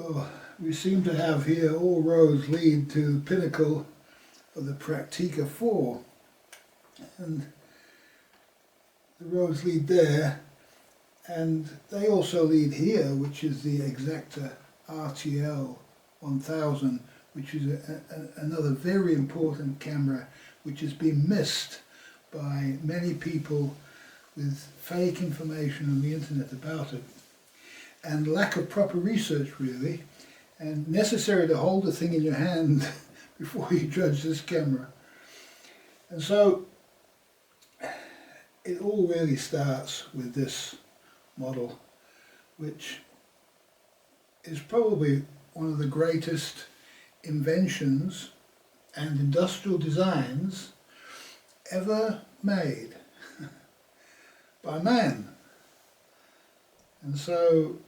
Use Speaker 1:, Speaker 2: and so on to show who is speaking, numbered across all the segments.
Speaker 1: Well, we seem to have here all roads lead to the pinnacle of the Praktica 4, and the roads lead there, and they also lead here, which is the Exakta RTL 1000, which is another very important camera which has been missed by many people with fake information on the internet about it, and lack of proper research really, and necessary to hold the thing in your hand before you judge this camera. And so it all really starts with this model, which is probably one of the greatest inventions and industrial designs ever made by man. And so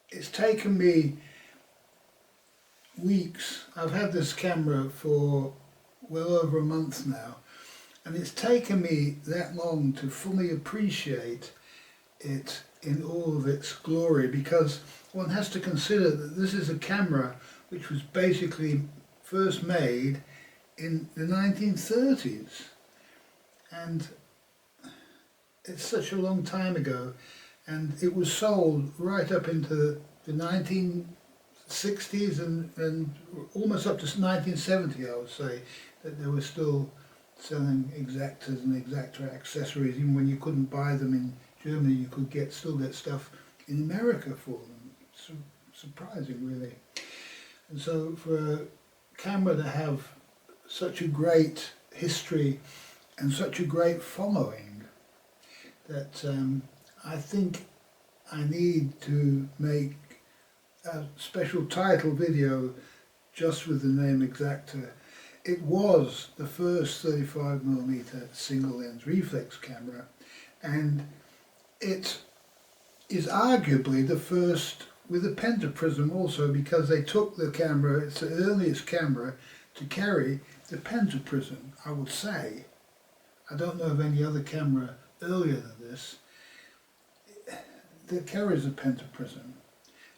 Speaker 1: it's taken me weeks. I've had this camera for well over a month now, and it's taken me that long to fully appreciate it in all of its glory, because one has to consider that this is a camera which was basically first made in the 1930s, and it's such a long time ago, and it was sold right up into the 1960s and almost up to 1970, I would say, that they were still selling Exaktas and Exakta accessories. Even when you couldn't buy them in Germany, you could still get stuff in America for them. It's surprising, really. And so for a camera to have such a great history and such a great following, that I think I need to make a special title video just with the name Exakta. It was the first 35mm single lens reflex camera, and it is arguably the first with a pentaprism also, because they took the camera, it's the earliest camera to carry the pentaprism, I would say. I don't know of any other camera earlier than this that carries a pentaprism.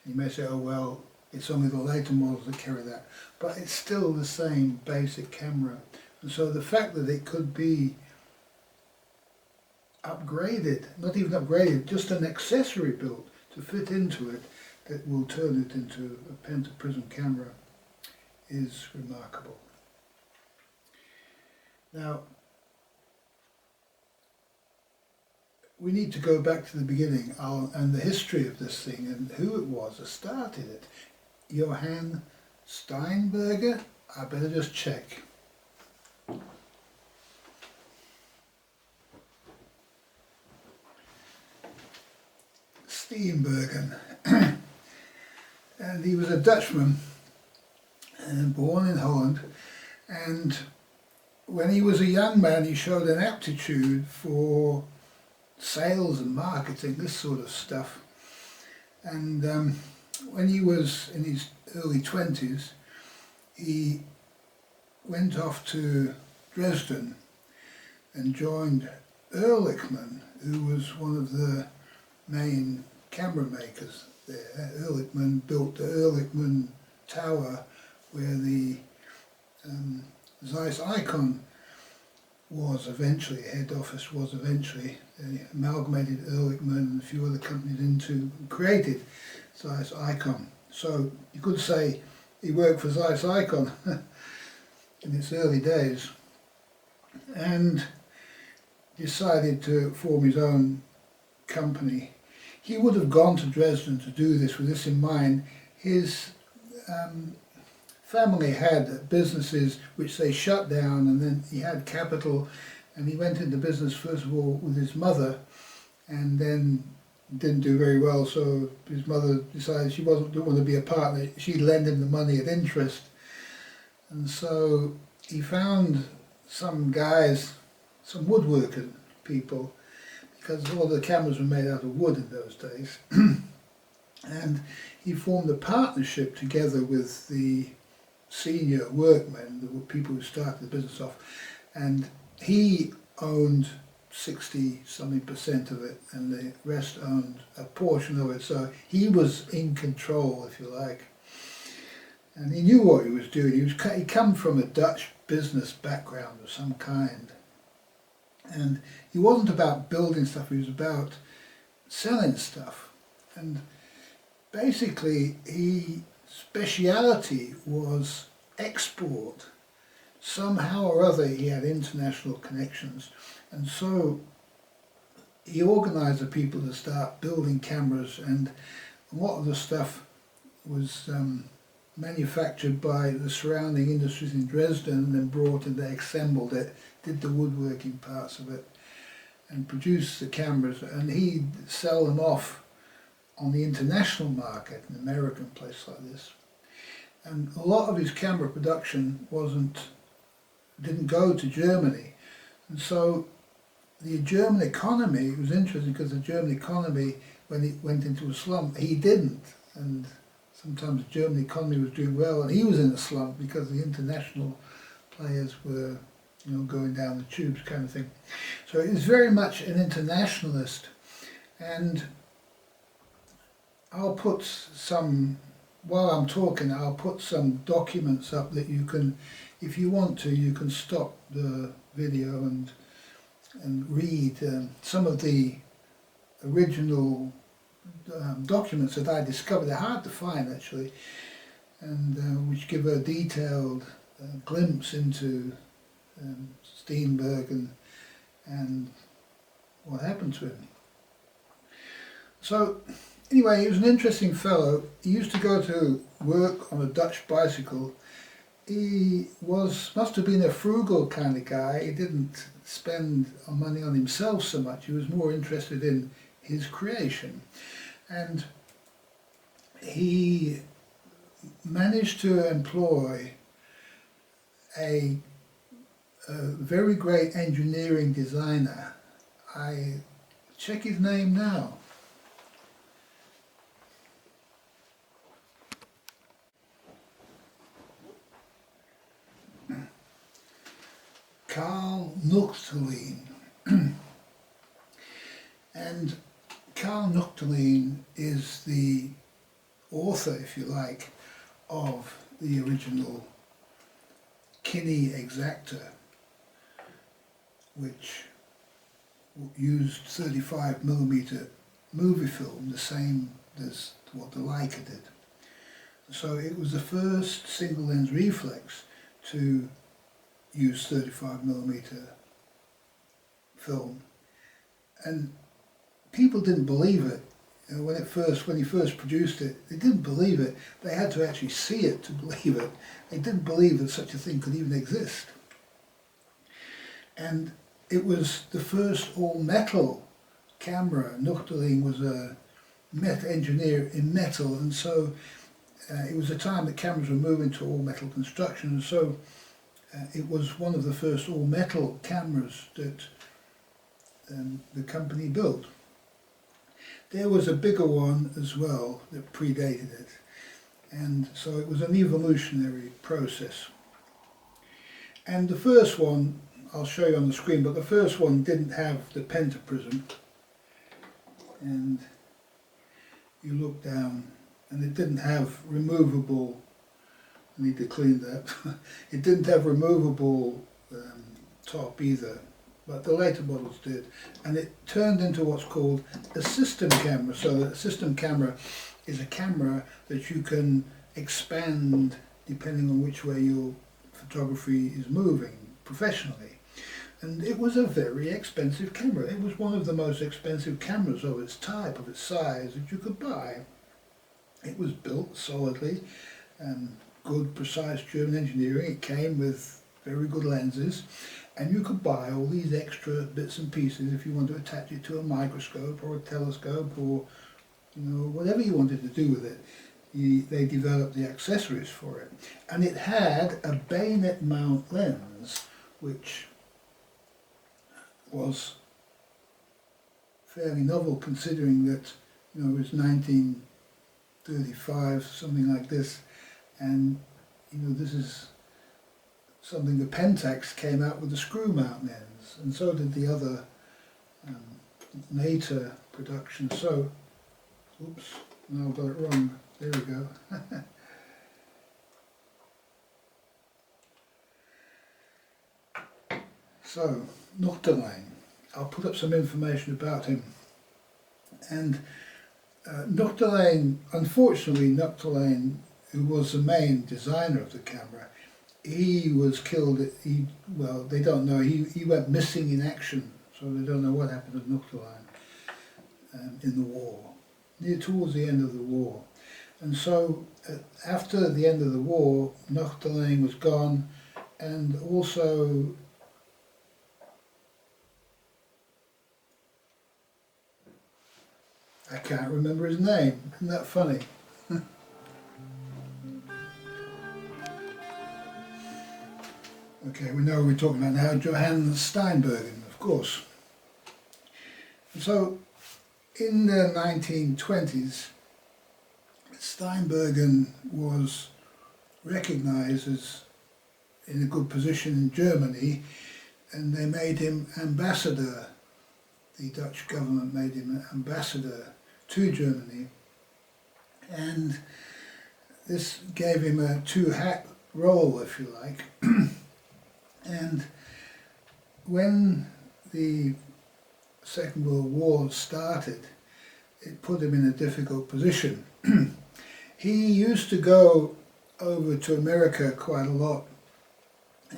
Speaker 1: You may say, oh well, it's only the later models that carry that, but it's still the same basic camera. And so the fact that it could be upgraded, not even upgraded, just an accessory built to fit into it that will turn it into a pentaprism camera is remarkable. Now, we need to go back to the beginning and the history of this thing and who it was that started it. Johan Steenbergen? I better just check. Steenbergen. And he was a Dutchman, born in Holland, and when he was a young man he showed an aptitude for sales and marketing, this sort of stuff. And when he was in his early 20s, he went off to Dresden and joined Ehrlichman, who was one of the main camera makers there. Ehrlichman built the Ehrlichman Tower, where the Zeiss Ikon was eventually, head office was eventually. They amalgamated Ehrlichman and a few other companies into, created Zeiss Ikon. So you could say he worked for Zeiss Ikon in its early days, and decided to form his own company. He would have gone to Dresden to do this with this in mind. His family had businesses which they shut down, and then he had capital, and he went into business first of all with his mother, and then didn't do very well, so his mother decided she didn't want to be a partner. She'd lend him the money at interest, and so he found some guys, some woodworking people, because all the cameras were made out of wood in those days, and he formed a partnership together with the senior workmen, the people who started the business off, and he owned 60-something% of it, and the rest owned a portion of it. So he was in control, if you like. And he knew what he was doing. He come from a Dutch business background of some kind. And he wasn't about building stuff, he was about selling stuff. And basically, his speciality was export. Somehow or other he had international connections. And so he organised the people to start building cameras, and a lot of the stuff was manufactured by the surrounding industries in Dresden and then brought in, they assembled it, did the woodworking parts of it and produced the cameras, and he'd sell them off on the international market, an American place like this. And a lot of his camera production didn't go to Germany. And so the German economy, it was interesting because the German economy, when it went into a slump, he didn't. And sometimes the German economy was doing well and he was in a slump because the international players were, going down the tubes kind of thing. So he was very much an internationalist. And I'll put while I'm talking, I'll put some documents up that you can, if you want to, you can stop the video and read some of the original documents that I discovered. They're hard to find actually, and which give a detailed glimpse into Steenbergen and what happened to him. So anyway, he was an interesting fellow. He used to go to work on a Dutch bicycle. He must have been a frugal kind of guy. He didn't spend money on himself so much. He was more interested in his creation. And he managed to employ a very great engineering designer. I check his name now. Karl Nuchterlein. And Karl Nuchterlein is the author, if you like, of the original Kini Exakta, which used 35mm movie film, the same as what the Leica did. So it was the first single lens reflex to use 35mm film, and people didn't believe it. When he first produced it, they didn't believe it. They had to actually see it to believe it. They didn't believe that such a thing could even exist. And it was the first all-metal camera. Nuchterlein was a engineer in metal, and so it was a time that cameras were moving to all-metal construction, and so it was one of the first all-metal cameras that the company built. There was a bigger one as well that predated it, and so it was an evolutionary process. And the first one, I'll show you on the screen, but the first one didn't have the pentaprism, and you look down and it didn't have removable, I need to clean that, it didn't have removable top either, but the later models did, and it turned into what's called a system camera. So a system camera is a camera that you can expand depending on which way your photography is moving professionally. And it was a very expensive camera. It was one of the most expensive cameras of its type, of its size, that you could buy. It was built solidly, good, precise German engineering. It came with very good lenses, and you could buy all these extra bits and pieces if you wanted to attach it to a microscope or a telescope or whatever you wanted to do with it. They developed the accessories for it, and it had a bayonet mount lens, which was fairly novel considering that it was 1935, something like this, and this is something the Contax came out with a screw mount lens, and so did the other later production. So, oops, no, I got it wrong. There we go. So, Nuchterlein. I'll put up some information about him. And Nuchterlein, unfortunately, Nuchterlein, who was the main designer of the camera, he was killed. Well, they don't know. He went missing in action, so they don't know what happened to Nuchterlein in the war, towards the end of the war. And so, after the end of the war, Nuchterlein was gone, and also I can't remember his name. Isn't that funny? Okay, we know what we're talking about now. Johan Steenbergen, of course. And so, in the 1920s, Steenbergen was recognised as in a good position in Germany, and they made him ambassador. The Dutch government made him ambassador to Germany, and this gave him a two-hat role, if you like. And when the Second World War started, it put him in a difficult position. He used to go over to America quite a lot,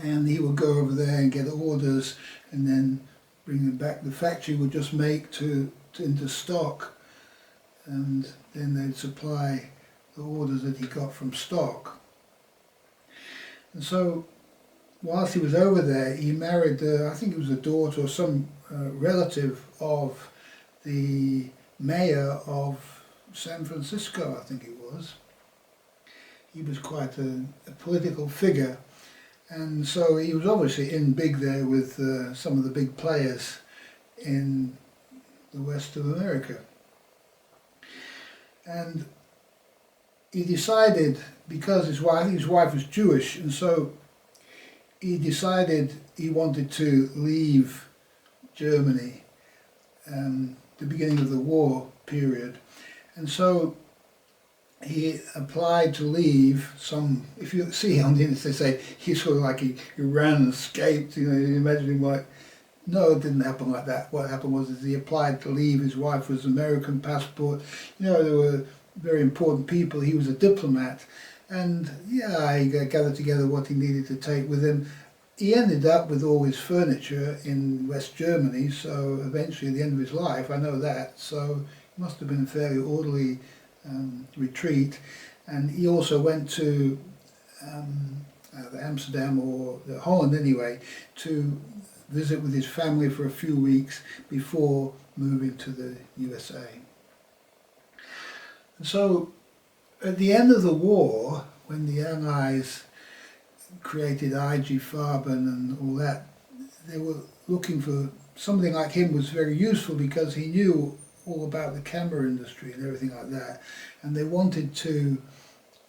Speaker 1: and he would go over there and get orders and then bring them back. The factory would just make into stock, and then they'd supply the orders that he got from stock. And so whilst he was over there, he married, I think it was a daughter or some relative of the mayor of San Francisco, I think it was. He was quite a political figure, and so he was obviously in big there with some of the big players in the west of America. And he decided, because I think his wife was Jewish, and so he decided he wanted to leave Germany, the beginning of the war period. And so he applied to leave. If you see on the internet, they say he sort of like he ran and escaped, you imagine him like, no, it didn't happen like that. What happened was he applied to leave. His wife was American passport. There were very important people. He was a diplomat. And yeah, he gathered together what he needed to take with him. He ended up with all his furniture in West Germany, so eventually at the end of his life, I know that, so it must have been a fairly orderly retreat. And he also went to Amsterdam, or Holland anyway, to visit with his family for a few weeks before moving to the USA. And so at the end of the war, when the Allies created IG Farben and all that, they were looking for something like him. Was very useful because he knew all about the camera industry and everything like that, and they wanted to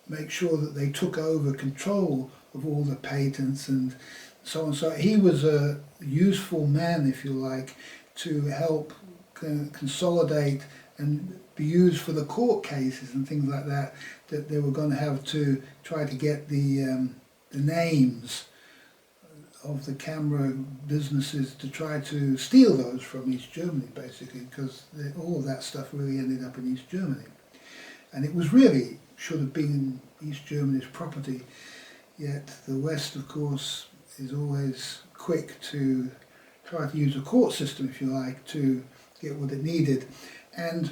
Speaker 1: make sure that they took over control of all the patents and so on. So he was a useful man, if you like, to help consolidate and be used for the court cases and things like that, that they were going to have to try to get the names of the camera businesses to try to steal those from East Germany, basically, because all of that stuff really ended up in East Germany. And it was really, should have been East Germany's property, yet the West, of course, is always quick to try to use a court system, if you like, to get what it needed. And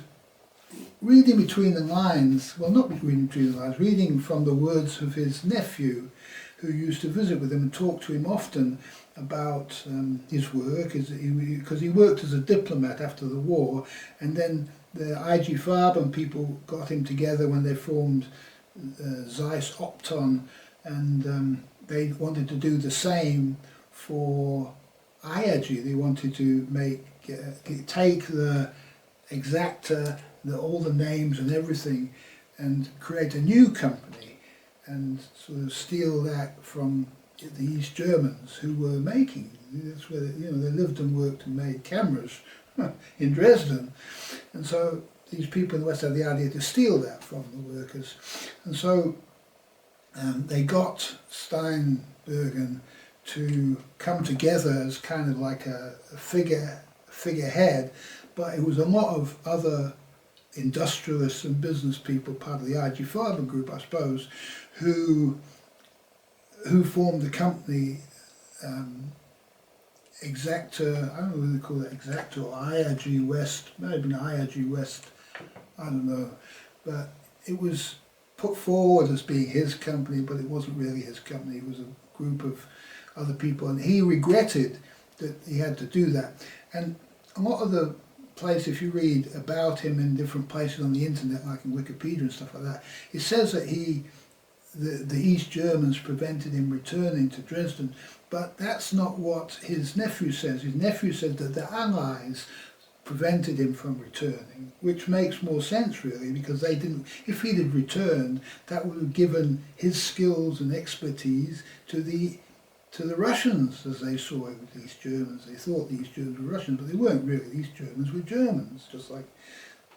Speaker 1: reading between the lines, well, not reading between the lines, reading from the words of his nephew, who used to visit with him and talk to him often about his work, because he worked as a diplomat after the war, and then the IG Farben people got him together when they formed Zeiss Opton, and they wanted to do the same for Ihagee. They wanted to take the Exakta, all the names and everything, and create a new company and sort of steal that from the East Germans who were making. That's where they lived and worked and made cameras in Dresden. And so these people in the West had the idea to steal that from the workers. And so they got Steenbergen to come together as kind of like a figurehead, but it was a lot of other industrialists and business people, part of the IG group, I suppose, who formed the company Exakta, I don't know whether they call it Exakta or Ihagee West, maybe Ihagee West, I don't know, but it was put forward as being his company, but it wasn't really his company. It was a group of other people, and he regretted that he had to do that. And a lot of the place, if you read about him in different places on the internet, like in Wikipedia and stuff like that, it says that the East Germans prevented him returning to Dresden, but that's not what his nephew says. His nephew said that the Allies prevented him from returning, which makes more sense really, because they didn't. If he'd have returned, that would have given his skills and expertise to the Russians, as they saw it with the East Germans. They thought the East Germans were Russians, but they weren't really. The East Germans were Germans, just like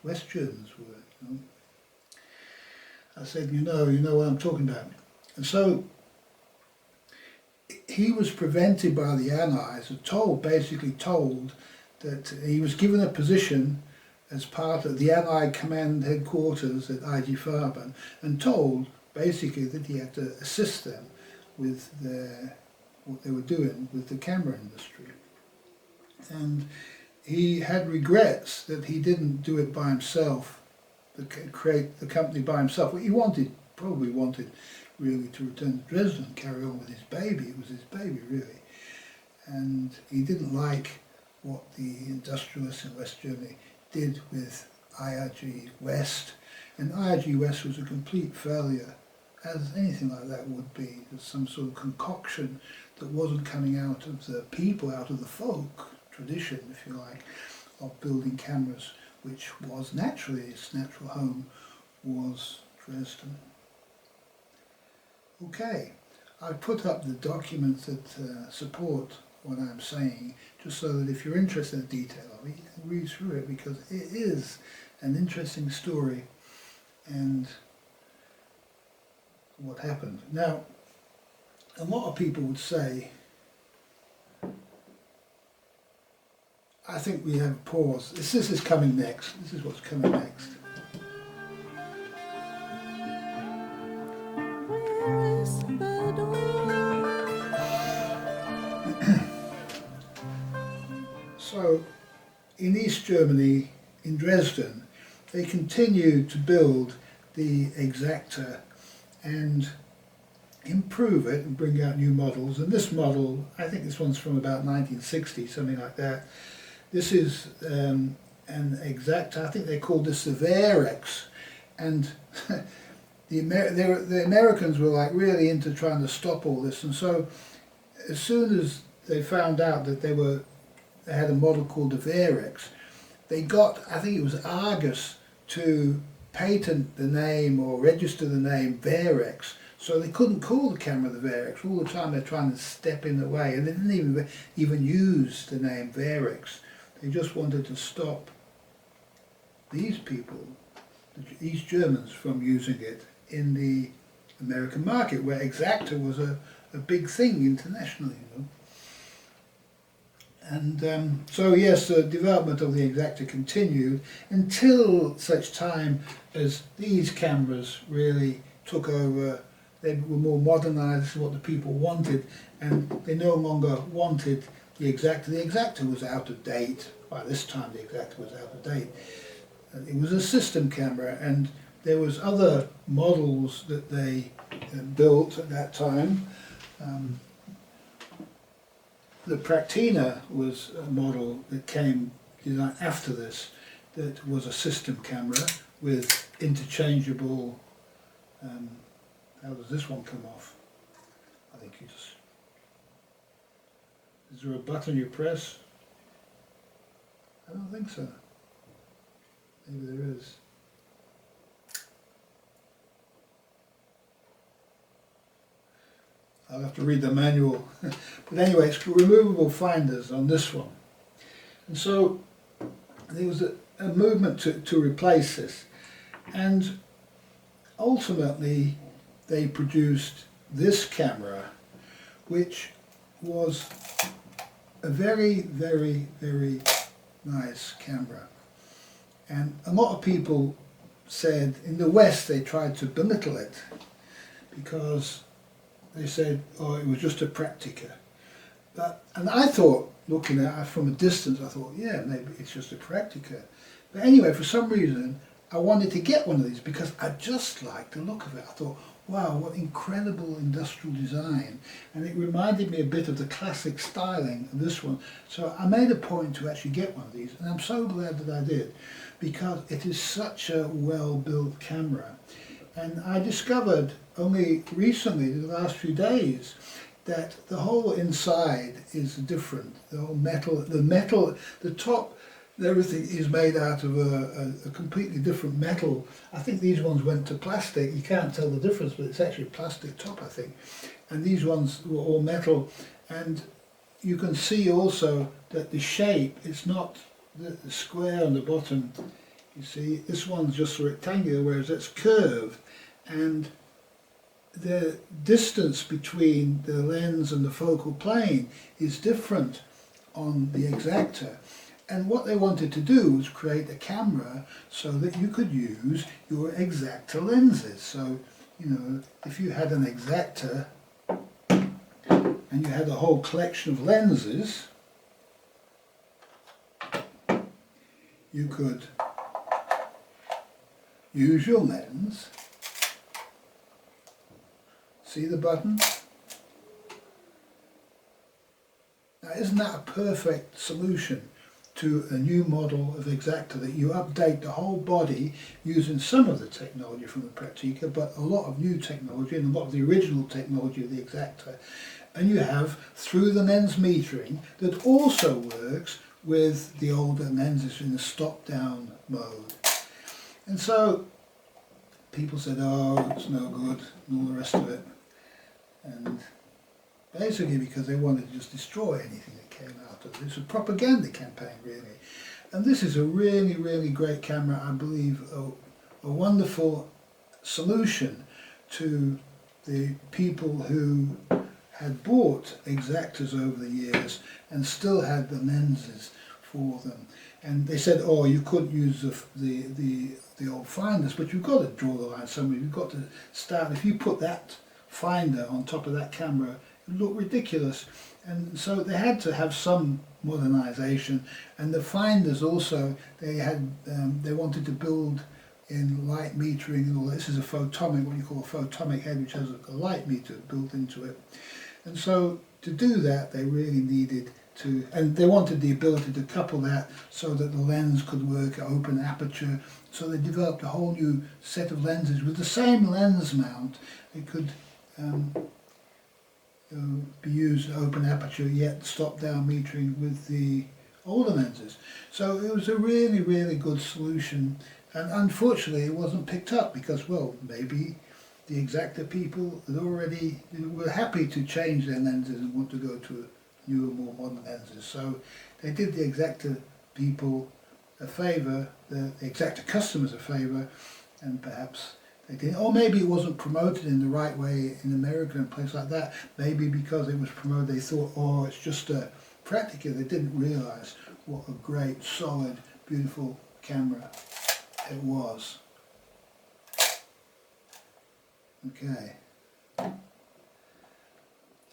Speaker 1: West Germans were. You know? I said, you know what I'm talking about. And so he was prevented by the Allies, and basically told that he was given a position as part of the Allied command headquarters at IG Farben, and told basically that he had to assist them with what they were doing with the camera industry. And he had regrets that he didn't do it by himself, create the company by himself. He probably wanted really to return to Dresden and carry on with his baby. It was his baby really. And he didn't like what the industrialists in West Germany did with Ihagee West. And Ihagee West was a complete failure, as anything like that would be. There's some sort of concoction that wasn't coming out of the people, out of the folk tradition, if you like, of building cameras, which was naturally, its natural home was Dresden. Okay, I put up the documents that support what I'm saying, just so that if you're interested in the detail of it, you can read through it, because it is an interesting story and what happened. Now, a lot of people would say, I think we have a pause. This is coming next. This is what's coming next.
Speaker 2: Where is the door?
Speaker 1: So, in East Germany, in Dresden, they continued to build the Exakta and improve it and bring out new models. And this model, I think this one's from about 1960, something like that. This is an Exakta. I think they called this the Werk, and the Americans were like really into trying to stop all this. And so, as soon as they found out that they had a model called the Werk, they got, I think it was Argus, to patent the name or register the name Werk. So they couldn't call the camera the Werk. All the time they're trying to step in the way, and they didn't even use the name Werk. They just wanted to stop these people, the East Germans, from using it in the American market, where Exakta was a big thing internationally, you know. And so yes, the development of the Exakta continued until such time as these cameras really took over. They were more modernised, this is what the people wanted, and they no longer wanted the Exakta. The Exakta was out of date. By this time the Exakta was out of date. It was a system camera, and there was other models that they built at that time. The Praktina was a model that came designed after this, that was a system camera with interchangeable, how does this one come off? I think you just, is there a button you press? I don't think so. Maybe there is. I'll have to read the manual. But anyway, it's removable finders on this one. And so there was a movement to replace this, and ultimately they produced this camera, which was a very, very, very nice camera. And a lot of people said, in the West they tried to belittle it, because they said, oh, it was just a Praktica. And I thought, looking at it from a distance, I thought, yeah, maybe it's just a Praktica. But anyway, for some reason, I wanted to get one of these because I just liked the look of it. I thought, wow, what incredible industrial design. And it reminded me a bit of the classic styling of this one. So I made a point to actually get one of these, and I'm so glad that I did, because it is such a well-built camera. And I discovered only recently, the last few days, that the whole inside is different. The whole metal, the top, everything is made out of a completely different metal. I think these ones went to plastic. You can't tell the difference, but it's actually plastic top, I think. And these ones were all metal. And you can see also that the shape, it's not the square on the bottom. You see, this one's just rectangular, whereas it's curved. And the distance between the lens and the focal plane is different on the Exakta. And what they wanted to do was create a camera so that you could use your Exakta lenses. So, you know, if you had an Exakta and you had a whole collection of lenses, you could use your lens. See the button? Now, isn't that a perfect solution to a new model of Exakta, that you update the whole body using some of the technology from the Praktica, but a lot of new technology and a lot of the original technology of the Exakta, and you have through the lens metering that also works with the older lenses in the stop-down mode. And so people said, oh, it's no good, and all the rest of it. And basically because they wanted to just destroy anything that came out of it. It's a propaganda campaign, really. And this is a really, really great camera, I believe, a wonderful solution to the people who had bought Exaktas over the years and still had the lenses for them. And they said, oh, you couldn't use the old finders, but you've got to draw the line somewhere. You've got to start, if you put that finder on top of that camera, it would look ridiculous. And so they had to have some modernization, and the finders also, they wanted to build in light metering and all. This is a photomic, what you call a photomic head, which has a light meter built into it. And so to do that, they really needed to, and they wanted the ability to couple that so that the lens could work at open aperture. So they developed a whole new set of lenses with the same lens mount. It could be used at open aperture, yet stop down metering with the older lenses. So it was a really, really good solution, and unfortunately it wasn't picked up because, well, maybe the Exakta people had already were happy to change their lenses and want to go to newer, more modern lenses. So they did the Exakta people a favour, the Exakta customers a favour, and perhaps they didn't, or maybe it wasn't promoted in the right way in America and places like that. Maybe because it was promoted, they thought, oh, it's just a Praktica. They didn't realise what a great, solid, beautiful camera it was. Okay,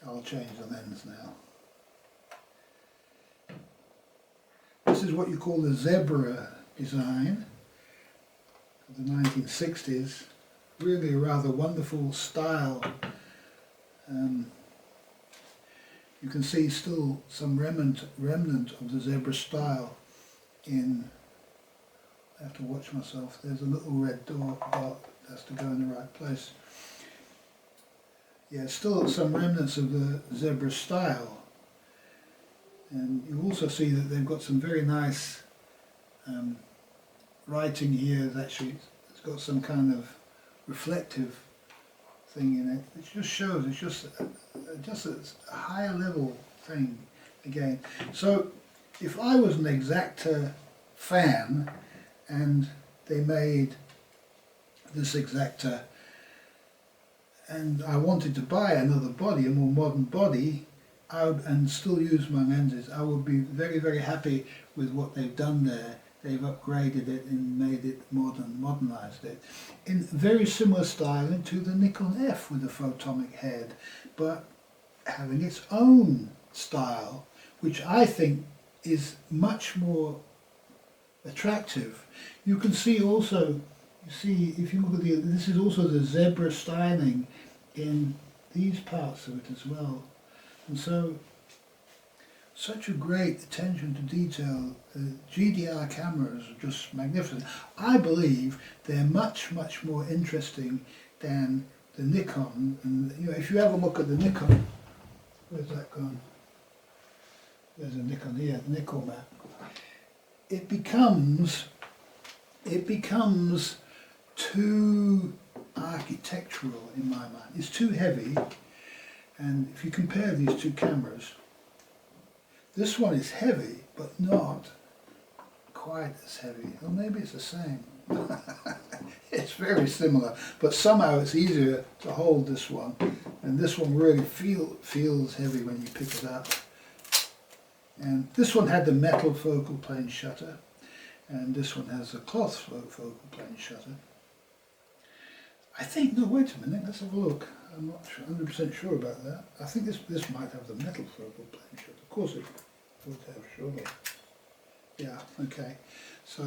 Speaker 1: I'll change the lens now. This is what you call the zebra design of the 1960s. Really a rather wonderful style. You can see still some remnant of the zebra style in, I have to watch myself, there's a little red dot that has to go in the right place. Yeah, still some remnants of the zebra style. And you also see that they've got some very nice writing here. Actually, it's got some kind of reflective thing in it. It just shows, it's just a higher level thing again. So if I was an Exakta fan, and they made this Exakta, and I wanted to buy another body, a more modern body, and still use my lenses. I would be very, very happy with what they've done there. They've upgraded it and made it modernized it. In very similar styling to the Nikon F with the photomic head, but having its own style, which I think is much more attractive. You can see also, you see, if you look at this is also the zebra styling in these parts of it as well. And so, such a great attention to detail. GDR cameras are just magnificent. I believe they're much, much more interesting than the Nikon. And you know, if you have a look at the Nikon, where's that gone? There's a Nikon here, the Nikon map. It becomes too architectural in my mind. It's too heavy, and if you compare these two cameras, this one is heavy, but not quite as heavy. Or maybe it's the same. It's very similar, but somehow it's easier to hold this one, and this one really feels heavy when you pick it up. And this one had the metal focal plane shutter, and this one has a cloth focal plane shutter. I think, no, wait a minute, let's have a look. I'm not 100% sure about that. I think this might have the metal focal plane shutter. Of course it would have, surely. Yeah, okay. So,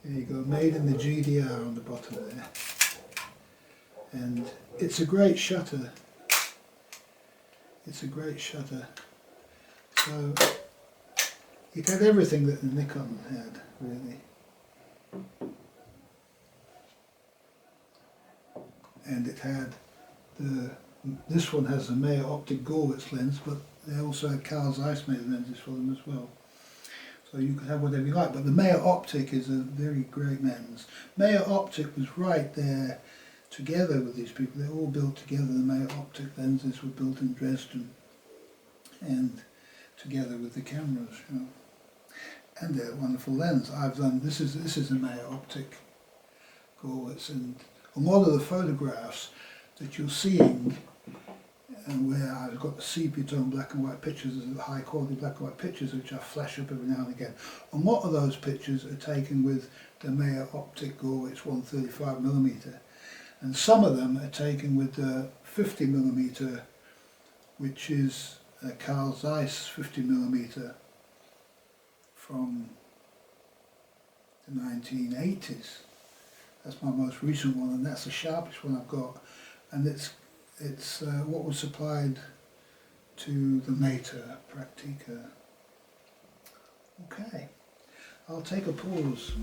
Speaker 1: there you go, made in the GDR on the bottom there. And it's a great shutter. It's a great shutter. So, it had everything that the Nikon had, really. And it had this one has a Meyer-Optik Gorlitz lens, but they also had Karl Zeiss made lenses for them as well. So you could have whatever you like, but the Meyer-Optik is a very great lens. Meyer-Optik was right there together with these people. They all built together. The Meyer-Optik lenses were built in Dresden and together with the cameras, you know. And they're a wonderful lens. I've done, this is a Meyer-Optik Gorlitz, and a lot of the photographs that you're seeing, and where I've got the sepia tone black and white pictures, the high quality black and white pictures which I flash up every now and again. A lot of those pictures are taken with the Meyer-Optik Gorlitz 135mm, and some of them are taken with the 50mm, which is a Karl Zeiss 50mm from the 1980s. That's my most recent one, and that's the sharpest one I've got. And it's what was supplied to the later Praktica. Okay, I'll take a pause.